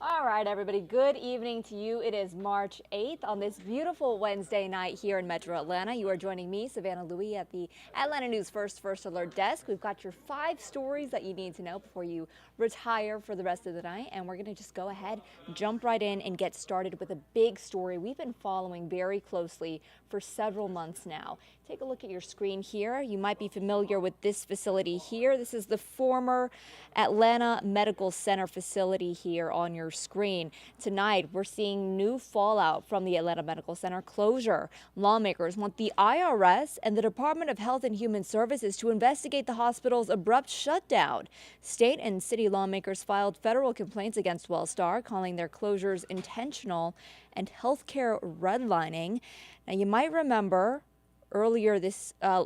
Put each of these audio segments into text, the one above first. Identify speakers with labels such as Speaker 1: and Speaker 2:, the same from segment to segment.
Speaker 1: All right, everybody, good evening to you. It is March 8th on this beautiful Wednesday night here in Metro Atlanta. You are joining me, Savannah Louie, at the Atlanta News First Alert Desk. We've got your 5 stories that you need to know before you retire for the rest of the night. And we're going to just go ahead, jump right in and get started with a big story we've been following very closely for several months now. Take a look at your screen here. You might be familiar with this facility here. This is the former Atlanta Medical Center facility here on your screen. Tonight, we're seeing new fallout from the Atlanta Medical Center closure. Lawmakers want the IRS and the Department of Health and Human Services to investigate the hospital's abrupt shutdown. State and city lawmakers filed federal complaints against Wellstar, calling their closures intentional and healthcare redlining. Now, you might remember earlier just a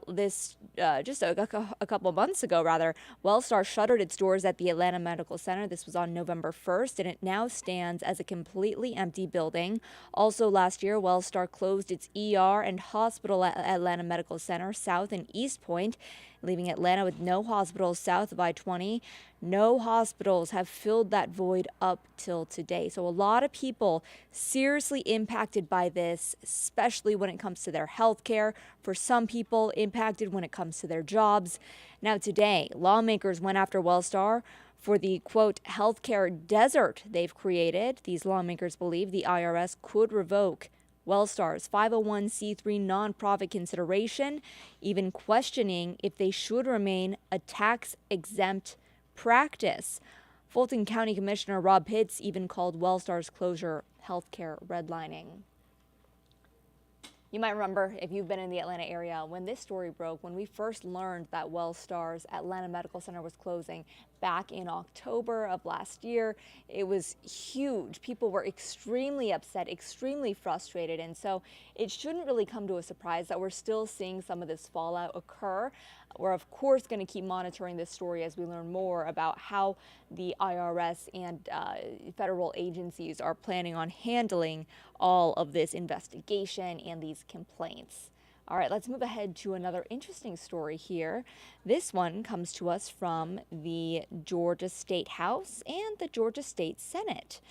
Speaker 1: couple months ago, Wellstar shuttered its doors at the Atlanta Medical Center. This was on November 1st, and it now stands as a completely empty building. Also last year, Wellstar closed its ER and hospital at Atlanta Medical Center South and East Point, leaving Atlanta with no hospitals south of I-20. No hospitals have filled that void up till today. So a lot of people seriously impacted by this, especially when it comes to their health care. For some people, impacted when it comes to their jobs. Now today, lawmakers went after Wellstar for the, quote, healthcare desert they've created. These lawmakers believe the IRS could revoke Wellstar's 501c3 nonprofit consideration, even questioning if they should remain a tax-exempt practice. Fulton County Commissioner Rob Pitts even called Wellstar's closure healthcare redlining. You might remember, if you've been in the Atlanta area, when this story broke, when we first learned that Wellstar's Atlanta Medical Center was closing back in October of last year, it was huge. People were extremely upset, extremely frustrated, and so it shouldn't really come to a surprise that we're still seeing some of this fallout occur. We're, of course, going to keep monitoring this story as we learn more about how the IRS and federal agencies are planning on handling all of this investigation and these complaints. All right, let's move ahead to another interesting story here. This one comes to us from the Georgia State House and the Georgia State Senate.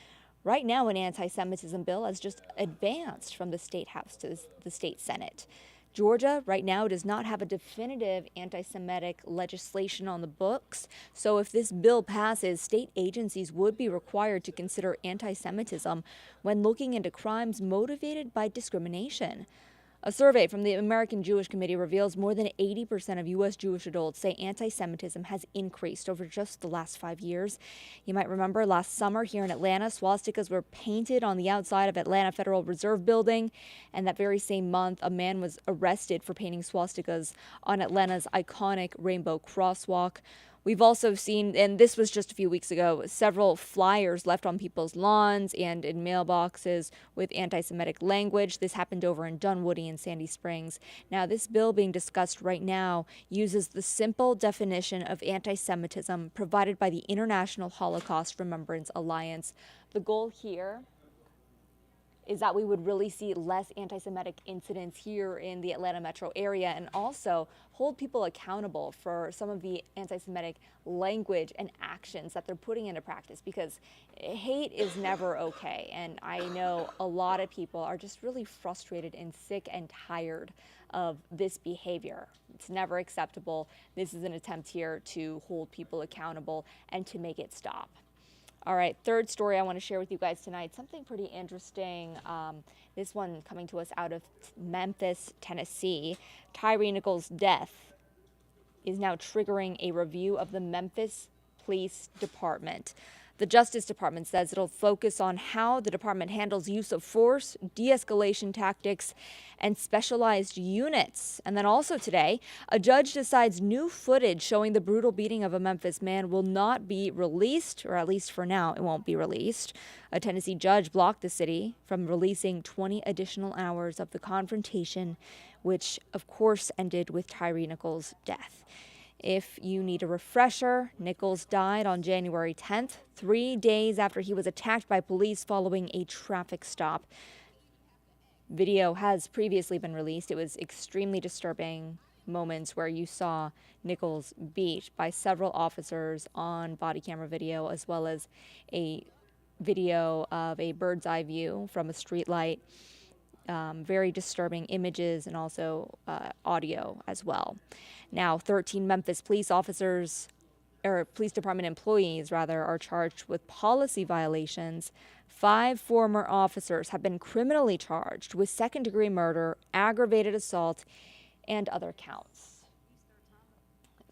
Speaker 1: Right now, an anti-Semitism bill has just advanced from the State House to the State Senate. Georgia right now does not have a definitive anti-Semitic legislation on the books, so if this bill passes, state agencies would be required to consider anti-Semitism when looking into crimes motivated by discrimination. A survey from the American Jewish Committee reveals more than 80% of U.S. Jewish adults say anti-Semitism has increased over just the last 5 years. You might remember last summer here in Atlanta, swastikas were painted on the outside of Atlanta Federal Reserve Building, and that very same month, a man was arrested for painting swastikas on Atlanta's iconic Rainbow Crosswalk. We've also seen, and this was just a few weeks ago, several flyers left on people's lawns and in mailboxes with anti-Semitic language. This happened over in Dunwoody and Sandy Springs. Now, this bill being discussed right now uses the simple definition of anti-Semitism provided by the International Holocaust Remembrance Alliance. The goal here is that we would really see less anti-Semitic incidents here in the Atlanta metro area, and also hold people accountable for some of the anti-Semitic language and actions that they're putting into practice, because hate is never okay. And I know a lot of people are just really frustrated and sick and tired of this behavior. It's never acceptable. This is an attempt here to hold people accountable and to make it stop. All right, third story I want to share with you guys tonight, something pretty interesting. This one coming to us out of Memphis, Tennessee. Tyree Nichols' death is now triggering a review of the Memphis Police Department. The Justice Department says it'll focus on how the department handles use of force, de-escalation tactics, and specialized units. And then also today, a judge decides new footage showing the brutal beating of a Memphis man will not be released, or at least for now, it won't be released. A Tennessee judge blocked the city from releasing 20 additional hours of the confrontation, which of course ended with Tyree Nichols' death. If you need a refresher, Nichols died on January 10th, 3 days after he was attacked by police following a traffic stop. Video has previously been released. It was extremely disturbing moments where you saw Nichols beat by several officers on body camera video, as well as a video of a bird's eye view from a streetlight. Very disturbing images and also audio as well. Now, 13 Memphis police officers, or police department employees rather, are charged with policy violations. 5 former officers have been criminally charged with second-degree murder, aggravated assault, and other counts.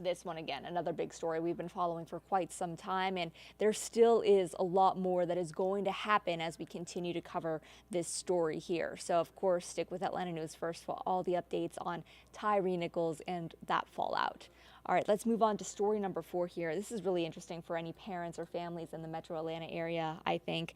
Speaker 1: This one, again, another big story we've been following for quite some time, and there still is a lot more that is going to happen as we continue to cover this story here. So, of course, stick with Atlanta News First for all the updates on Tyree Nichols and that fallout. All right, let's move on to story number 4 here. This is really interesting for any parents or families in the metro Atlanta area, I think.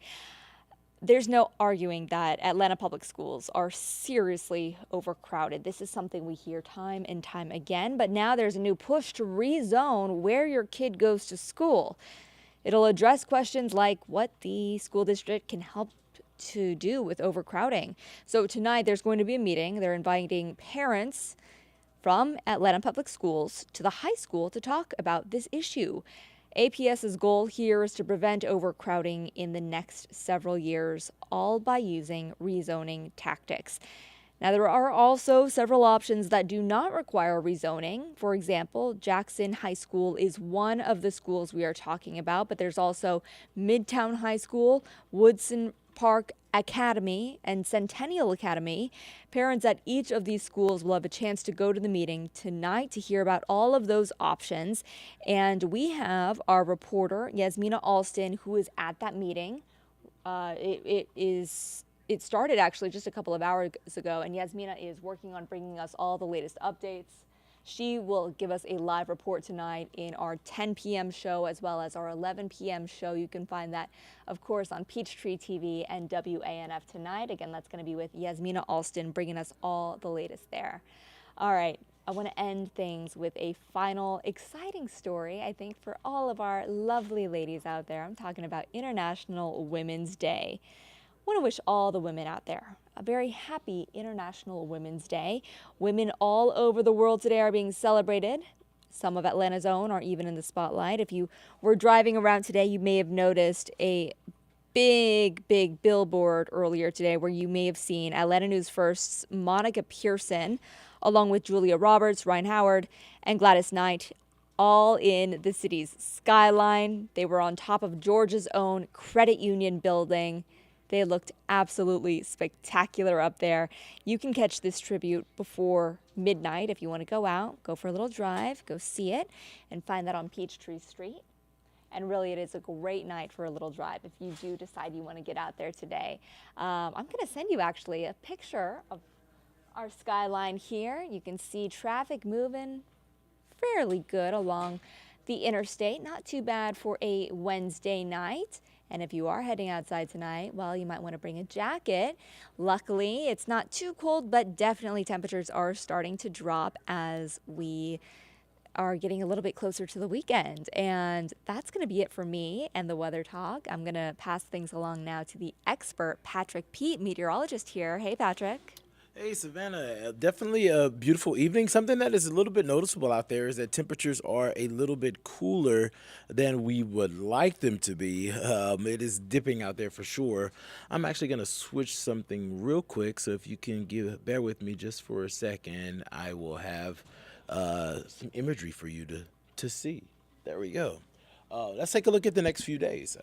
Speaker 1: There's no arguing that Atlanta public schools are seriously overcrowded. This is something we hear time and time again, but now there's a new push to rezone where your kid goes to school. It'll address questions like what the school district can help to do with overcrowding. So tonight there's going to be a meeting. They're inviting parents from Atlanta public schools to the high school to talk about this issue. APS's goal here is to prevent overcrowding in the next several years, all by using rezoning tactics. Now, there are also several options that do not require rezoning. For example, Jackson High School is one of the schools we are talking about, but there's also Midtown High School, Woodson Park Academy, and Centennial Academy. Parents at each of these schools will have a chance to go to the meeting tonight to hear about all of those options. And we have our reporter, Yasmina Alston, who is at that meeting. It started actually just a couple of hours ago, and Yasmina is working on bringing us all the latest updates. She will give us a live report tonight in our 10 p.m. show as well as our 11 p.m. show. You can find that, of course, on Peachtree TV and WANF tonight. Again, that's going to be with Yasmina Alston bringing us all the latest there. All right, I want to end things with a final exciting story, I think, for all of our lovely ladies out there. I'm talking about International Women's Day. I want to wish all the women out there a very happy International Women's Day. Women all over the world today are being celebrated. Some of Atlanta's own are even in the spotlight. If you were driving around today, you may have noticed a big billboard earlier today where you may have seen Atlanta News First's Monica Pearson, along with Julia Roberts, Ryan Howard, and Gladys Knight, all in the city's skyline. They were on top of Georgia's own credit union building. They looked absolutely spectacular up there. You can catch this tribute before midnight if you want to go out, go for a little drive, go see it, and find that on Peachtree Street. And really, it is a great night for a little drive if you do decide you want to get out there today. I'm going to send you actually a picture of our skyline here. You can see traffic moving fairly good along the interstate. Not too bad for a Wednesday night. And if you are heading outside tonight, well, you might want to bring a jacket. Luckily, it's not too cold, but definitely temperatures are starting to drop as we are getting a little bit closer to the weekend. And that's going to be it for me and the weather talk. I'm going to pass things along now to the expert, Patrick Pete, meteorologist here. Hey, Patrick.
Speaker 2: Hey, Savannah, definitely a beautiful evening. Something that is a little bit noticeable out there is that temperatures are a little bit cooler than we would like them to be. It is dipping out there for sure. I'm actually going to switch something real quick, so if you can bear with me just for a second, I will have some imagery for you to see. There we go. Let's take a look at the next few days.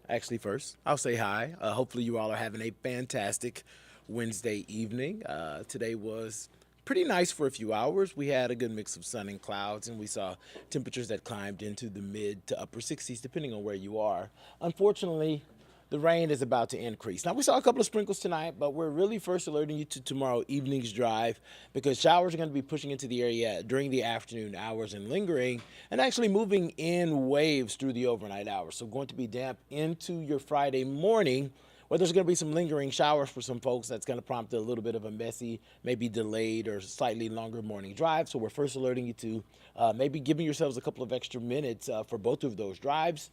Speaker 2: Actually, first, I'll say hi. Hopefully you all are having a fantastic Wednesday evening. Today was pretty nice for a few hours. We had a good mix of sun and clouds, and we saw temperatures that climbed into the mid to upper 60s, depending on where you are. Unfortunately, the rain is about to increase. Now, we saw a couple of sprinkles tonight, but we're really first alerting you to tomorrow evening's drive because showers are going to be pushing into the area during the afternoon hours and lingering and actually moving in waves through the overnight hours. So going to be damp into your Friday morning, where there's going to be some lingering showers for some folks. That's going to prompt a little bit of a messy, maybe delayed or slightly longer morning drive. So we're first alerting you to maybe giving yourselves a couple of extra minutes for both of those drives.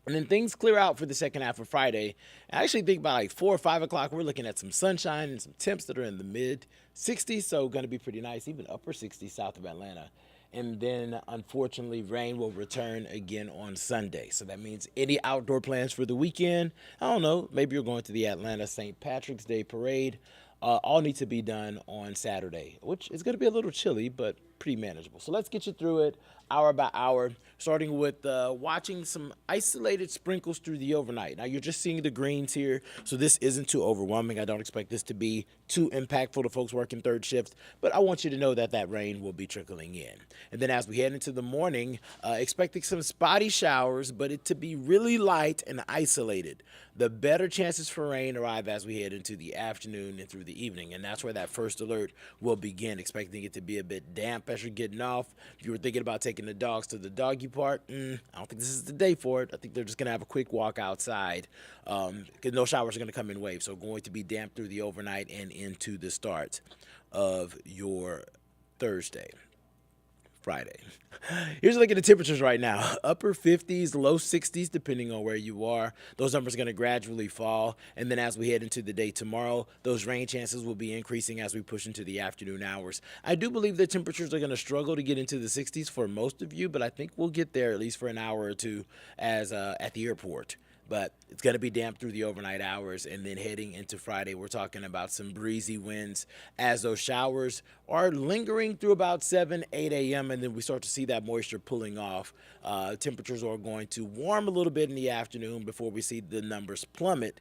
Speaker 2: And then things clear out for the second half of Friday. I actually think by like 4 or 5 o'clock, we're looking at some sunshine and some temps that are in the mid 60s. So going to be pretty nice, even upper 60s south of Atlanta And then, unfortunately, rain will return again on Sunday. So that means any outdoor plans for the weekend, I don't know, maybe you're going to the Atlanta St. Patrick's Day Parade, all need to be done on Saturday, which is going to be a little chilly, but pretty manageable. So let's get you through it hour by hour, starting with watching some isolated sprinkles through the overnight. Now, you're just seeing the greens here, so this isn't too overwhelming. I don't expect this to be too impactful to folks working third shift, but I want you to know that that rain will be trickling in. And then as we head into the morning, expecting some spotty showers, but it to be really light and isolated. The better chances for rain arrive as we head into the afternoon and through the evening, and that's where that first alert will begin, expecting it to be a bit damp as you're getting off. If you were thinking about taking the dogs to the doggy park, I don't think this is the day for it. I think they're just going to have a quick walk outside because no showers are going to come in waves, so going to be damp through the overnight and into the start of your Thursday. Friday. Here's a look at the temperatures right now. Upper 50s, low 60s, depending on where you are. Those numbers are going to gradually fall. And then as we head into the day tomorrow, those rain chances will be increasing as we push into the afternoon hours. I do believe the temperatures are going to struggle to get into the 60s for most of you, but I think we'll get there at least for an hour or two as at the airport. But it's going to be damp through the overnight hours, and then heading into Friday, we're talking about some breezy winds as those showers are lingering through about 7, 8 a.m., and then we start to see that moisture pulling off. Temperatures are going to warm a little bit in the afternoon before we see the numbers plummet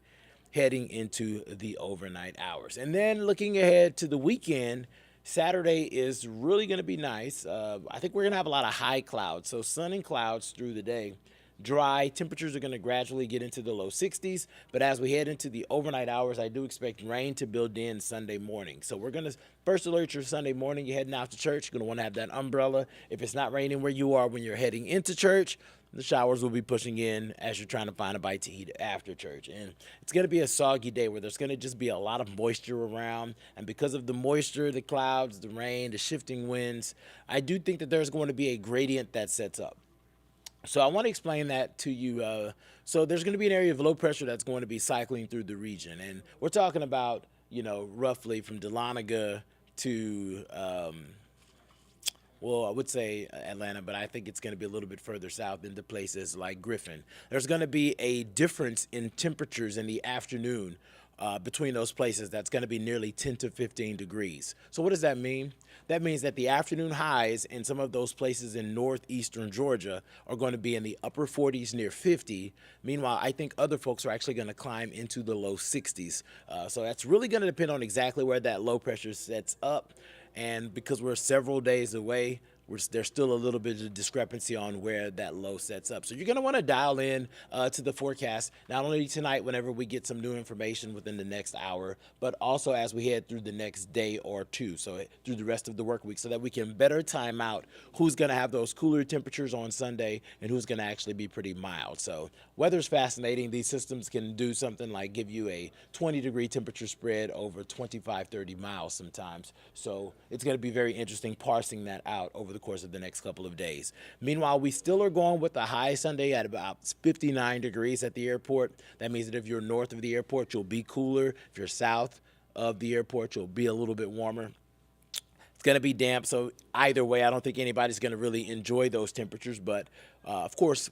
Speaker 2: heading into the overnight hours. And then looking ahead to the weekend, Saturday is really going to be nice. I think we're going to have a lot of high clouds, so sun and clouds through the day. Dry. Temperatures are going to gradually get into the low 60s, but as we head into the overnight hours, I do expect rain to build in Sunday morning. So we're going to first alert you Sunday morning. You're heading out to church. You're going to want to have that umbrella. If it's not raining where you are when you're heading into church, the showers will be pushing in as you're trying to find a bite to eat after church. And it's going to be a soggy day where there's going to just be a lot of moisture around. And because of the moisture, the clouds, the rain, the shifting winds, I do think that there's going to be a gradient that sets up. So I want to explain that to you. So there's going to be an area of low pressure that's going to be cycling through the region. And we're talking about, roughly from Dahlonega to, I would say Atlanta, but I think it's going to be a little bit further south into places like Griffin. There's going to be a difference in temperatures in the afternoon between those places that's going to be nearly 10 to 15 degrees. So what does that mean? That means that the afternoon highs in some of those places in northeastern Georgia are going to be in the upper 40s near 50. Meanwhile, I think other folks are actually going to climb into the low 60s. So that's really going to depend on exactly where that low pressure sets up. And because we're several days away, there's still a little bit of discrepancy on where that low sets up. So you're going to want to dial in to the forecast, not only tonight whenever we get some new information within the next hour, but also as we head through the next day or two, so through the rest of the work week, so that we can better time out who's going to have those cooler temperatures on Sunday and who's going to actually be pretty mild. So weather's fascinating. These systems can do something like give you a 20-degree temperature spread over 25, 30 miles sometimes. So it's going to be very interesting parsing that out over the course of the next couple of days. Meanwhile, we still are going with the high Sunday at about 59 degrees at the airport. That means that if you're north of the airport, you'll be cooler. If you're south of the airport, you'll be a little bit warmer. It's going to be damp, so either way, I don't think anybody's going to really enjoy those temperatures. But, of course,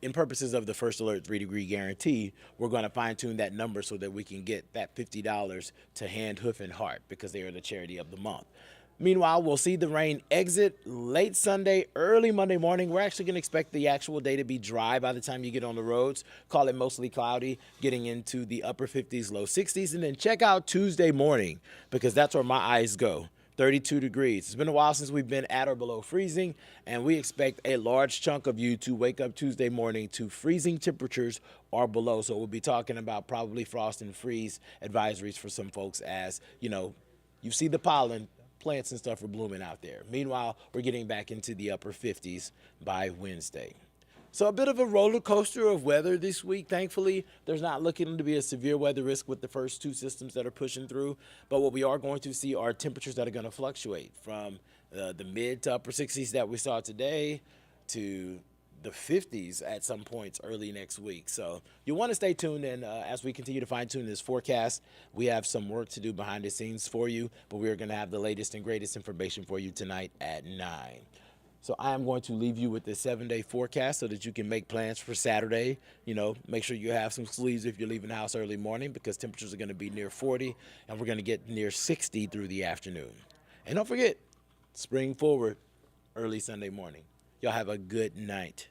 Speaker 2: in purposes of the first alert 3-degree guarantee, we're going to fine-tune that number so that we can get that $50 to Hand, Hoof, and Heart because they are the charity of the month. Meanwhile, we'll see the rain exit late Sunday, early Monday morning. We're actually going to expect the actual day to be dry by the time you get on the roads. Call it mostly cloudy, getting into the upper 50s, low 60s. And then check out Tuesday morning because that's where my eyes go. 32 degrees. It's been a while since we've been at or below freezing, and we expect a large chunk of you to wake up Tuesday morning to freezing temperatures or below. So we'll be talking about probably frost and freeze advisories for some folks as, you see the pollen. Plants and stuff are blooming out there. Meanwhile, we're getting back into the upper 50s by Wednesday. So a bit of a roller coaster of weather this week. Thankfully, there's not looking to be a severe weather risk with the first two systems that are pushing through. But what we are going to see are temperatures that are going to fluctuate from the mid to upper 60s that we saw today to the 50s at some points early next week. So you want to stay tuned, and as we continue to fine-tune this forecast, we have some work to do behind the scenes for you, but we are going to have the latest and greatest information for you tonight at 9. So I am going to leave you with this 7-day forecast so that you can make plans for Saturday. You know, make sure you have some sleeves if you're leaving the house early morning, because temperatures are going to be near 40 and we're going to get near 60 through the afternoon. And don't forget, spring forward early Sunday morning. Y'all have a good night.